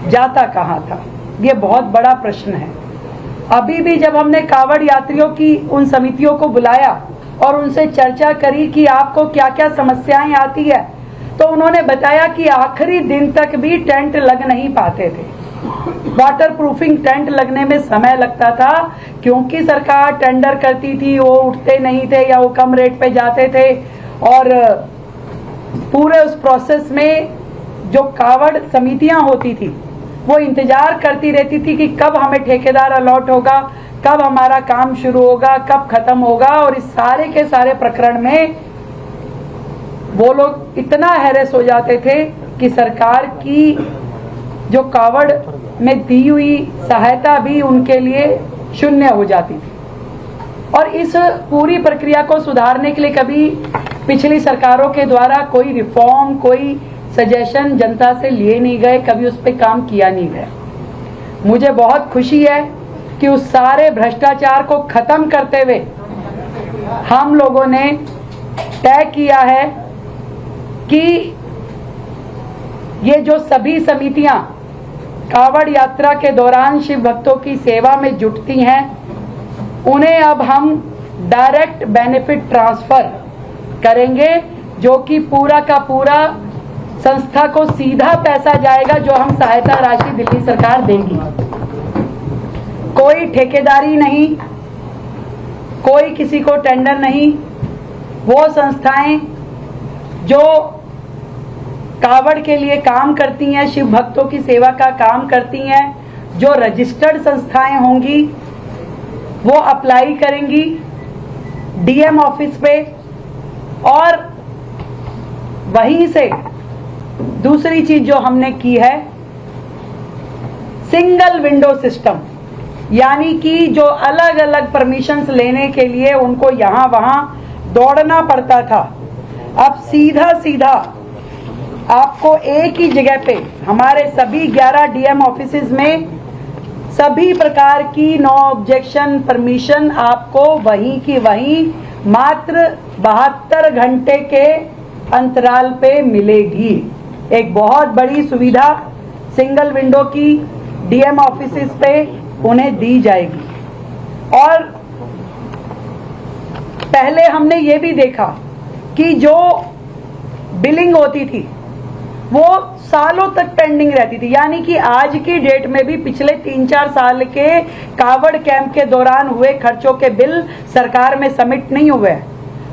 जाता कहाँ था? ये बहुत बड़ा प्रश्न है। अभी भी जब हमने कांवड़ यात्रियों की उन समितियों को बुलाया और उनसे चर्चा करी कि आपको क्या क्या समस्याएं आती है, तो उन्होंने बताया कि आखिरी दिन तक भी टेंट लग नहीं पाते थे। वाटर प्रूफिंग टेंट लगने में समय लगता था, क्योंकि सरकार टेंडर करती थी, वो उठते नहीं थे या वो कम रेट पे जाते थे। और पूरे उस प्रोसेस में जो कांवड़ समितियां होती थी वो इंतजार करती रहती थी कि कब हमें ठेकेदार अलॉट होगा, कब हमारा काम शुरू होगा, कब खत्म होगा। और इस सारे के सारे प्रकरण में वो लोग इतना हैरेस हो जाते थे कि सरकार की जो कांवड़ में दी हुई सहायता भी उनके लिए शून्य हो जाती थी। और इस पूरी प्रक्रिया को सुधारने के लिए कभी पिछली सरकारों के द्वारा कोई रिफॉर्म, कोई सजेशन जनता से लिए नहीं गए, कभी उस पर काम किया नहीं गया। मुझे बहुत खुशी है कि उस सारे भ्रष्टाचार को खत्म करते हुए हम लोगों ने तय किया है कि ये जो सभी समितियां कांवड़ यात्रा के दौरान शिव भक्तों की सेवा में जुटती हैं, उन्हें अब हम डायरेक्ट बेनिफिट ट्रांसफर करेंगे, जो कि पूरा का पूरा संस्था को सीधा पैसा जाएगा, जो हम सहायता राशि दिल्ली सरकार देगी। कोई ठेकेदारी नहीं, कोई किसी को टेंडर नहीं। वो संस्थाएं जो कांवड़ के लिए काम करती हैं, शिव भक्तों की सेवा का काम करती हैं, जो रजिस्टर्ड संस्थाएं होंगी, वो अप्लाई करेंगी डीएम ऑफिस पे। और वहीं से दूसरी चीज जो हमने की है, सिंगल विंडो सिस्टम, यानी कि जो अलग अलग परमिशंस लेने के लिए उनको यहां वहां दौड़ना पड़ता था, अब सीधा सीधा आपको एक ही जगह पे हमारे सभी 11 डीएम ऑफिसेज में सभी प्रकार की नो ऑब्जेक्शन परमिशन आपको वहीं की वहीं मात्र 72 घंटे के अंतराल पे मिलेगी। एक बहुत बड़ी सुविधा सिंगल विंडो की डीएम ऑफिसेज पे उन्हें दी जाएगी। और पहले हमने ये भी देखा कि जो बिलिंग होती थी वो सालों तक पेंडिंग रहती थी, यानी कि आज की डेट में भी पिछले 3-4 साल के कांवड़ कैंप के दौरान हुए खर्चों के बिल सरकार में सबमिट नहीं हुए,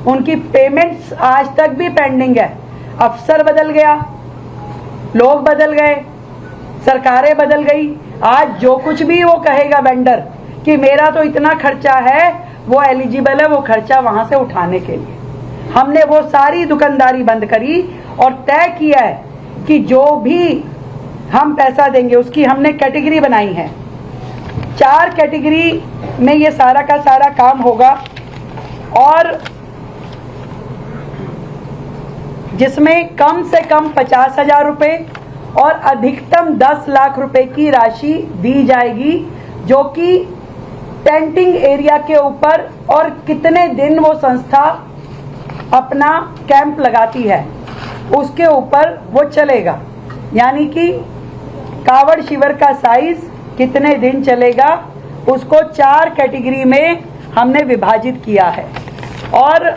उनकी पेमेंट्स आज तक भी पेंडिंग है। अफसर बदल गया, लोग बदल गए, सरकारें बदल गई। आज जो कुछ भी वो कहेगा वेंडर कि मेरा तो इतना खर्चा है, वो एलिजिबल है वो खर्चा वहां से उठाने के लिए। हमने वो सारी दुकानदारी बंद करी और तय किया है कि जो भी हम पैसा देंगे उसकी हमने कैटेगरी बनाई है। 4 कैटेगरी में ये सारा का सारा काम होगा, और जिसमें कम से कम 50,000 रुपए और अधिकतम 10 लाख रुपए की राशि दी जाएगी, जो कि टेंटिंग एरिया के ऊपर और कितने दिन वो संस्था अपना कैंप लगाती है उसके ऊपर वो चलेगा। यानी कि कांवड़ शिविर का साइज कितने दिन चलेगा उसको 4 कैटेगरी में हमने विभाजित किया है। और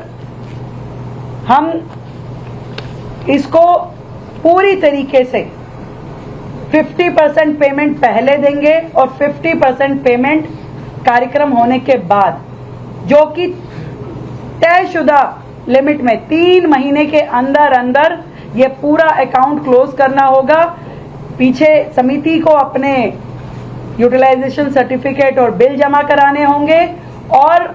हम इसको पूरी तरीके से 50% पेमेंट पहले देंगे और 50% पेमेंट कार्यक्रम होने के बाद, जो कि तयशुदा लिमिट में 3 महीने के अंदर अंदर ये पूरा अकाउंट क्लोज करना होगा। पीछे समिति को अपने यूटिलाइजेशन सर्टिफिकेट और बिल जमा कराने होंगे और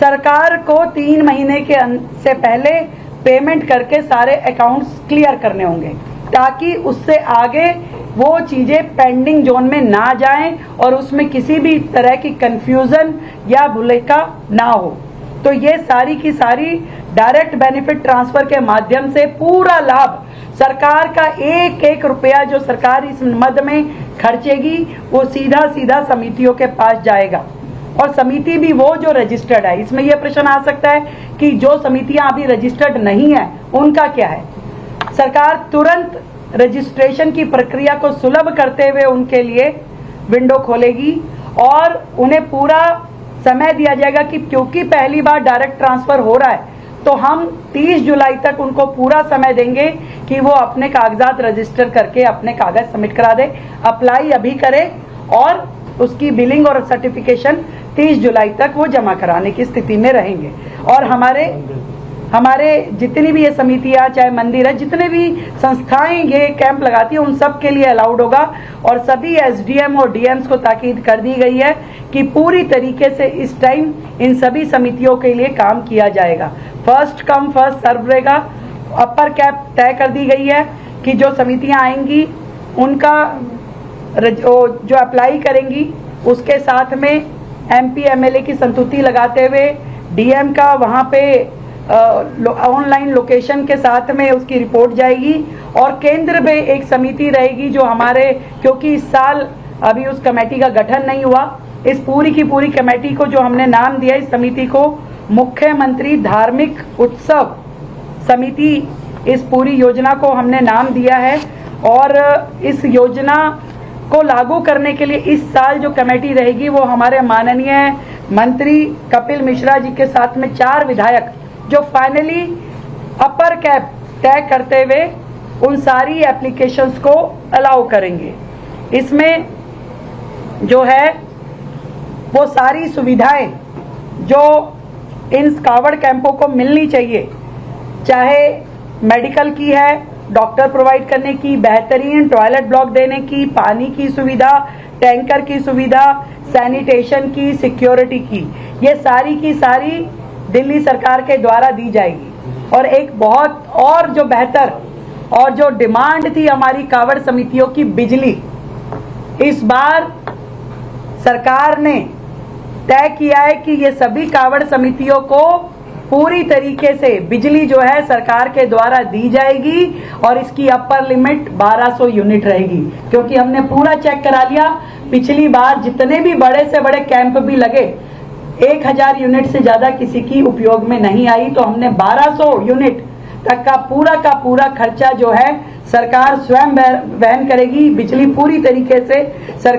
सरकार को 3 महीने के से पहले पेमेंट करके सारे अकाउंट्स क्लियर करने होंगे, ताकि उससे आगे वो चीजें पेंडिंग जोन में ना जाएं और उसमें किसी भी तरह की कंफ्यूजन या भुलेखा ना हो। तो ये सारी की सारी डायरेक्ट बेनिफिट ट्रांसफर के माध्यम से पूरा लाभ सरकार का एक एक रुपया जो सरकार इस मद में खर्चेगी वो सीधा सीधा समितियों के पास जाएगा। और समिति भी वो जो रजिस्टर्ड है। इसमें यह प्रश्न आ सकता है कि जो समितियां अभी रजिस्टर्ड नहीं है उनका क्या है। सरकार तुरंत रजिस्ट्रेशन की प्रक्रिया को सुलभ करते हुए उनके लिए विंडो खोलेगी और उन्हें पूरा समय दिया जाएगा कि क्योंकि पहली बार डायरेक्ट ट्रांसफर हो रहा है तो हम 30 जुलाई तक उनको पूरा समय देंगे कि वो अपने कागजात रजिस्टर करके अपने कागज सबमिट करा दे। अप्लाई अभी करे और उसकी बिलिंग और सर्टिफिकेशन 30 जुलाई तक वो जमा कराने की स्थिति में रहेंगे। और हमारे जितनी भी ये समितियां, चाहे मंदिर है, जितने भी संस्थाएं ये कैंप लगाती है, उन सब के लिए अलाउड होगा। और सभी एसडीएम और डीएम्स को ताकीद कर दी गई है कि पूरी तरीके से इस टाइम इन सभी समितियों के लिए काम किया जाएगा। फर्स्ट कम फर्स्ट सर्व रहेगा। अपर कैप तय कर दी गई है कि जो समितियां आएंगी उनका जो अप्लाई करेंगी उसके साथ में एमपी एमएलए की संतुति लगाते हुए डीएम का वहां पे ऑनलाइन लोकेशन के साथ में उसकी रिपोर्ट जाएगी। और केंद्र में एक समिति रहेगी जो हमारे, क्योंकि इस साल अभी उस कमेटी का गठन नहीं हुआ, इस पूरी की पूरी कमेटी को जो हमने नाम दिया, इस समिति को मुख्यमंत्री धार्मिक उत्सव समिति, इस पूरी योजना को हमने नाम दिया है। और इस योजना को लागू करने के लिए इस साल जो कमेटी रहेगी वो हमारे माननीय मंत्री कपिल मिश्रा जी के साथ में 4 विधायक जो फाइनली अपर कैप तय करते हुए उन सारी एप्लीकेशंस को अलाउ करेंगे। इसमें जो है वो सारी सुविधाएं जो इन कावड़ कैंपों को मिलनी चाहिए, चाहे मेडिकल की है, डॉक्टर प्रोवाइड करने की, बेहतरीन टॉयलेट ब्लॉक देने की, पानी की सुविधा, टैंकर की सुविधा, सैनिटेशन की, सिक्योरिटी की, ये सारी की सारी दिल्ली सरकार के द्वारा दी जाएगी। और एक बहुत और जो बेहतर और जो डिमांड थी हमारी कावड़ समितियों की, बिजली, इस बार सरकार ने तय किया है कि ये सभी कावड़ समितियों को पूरी तरीके से बिजली जो है सरकार के द्वारा दी जाएगी और इसकी अपर लिमिट 1200 यूनिट रहेगी। क्योंकि हमने पूरा चेक करा लिया, पिछली बार जितने भी बड़े से बड़े कैंप भी लगे 1000 यूनिट से ज्यादा किसी की उपयोग में नहीं आई, तो हमने 1200 यूनिट तक का पूरा खर्चा जो है सरकार स्वयं वहन करेगी। बिजली पूरी तरीके से सरकार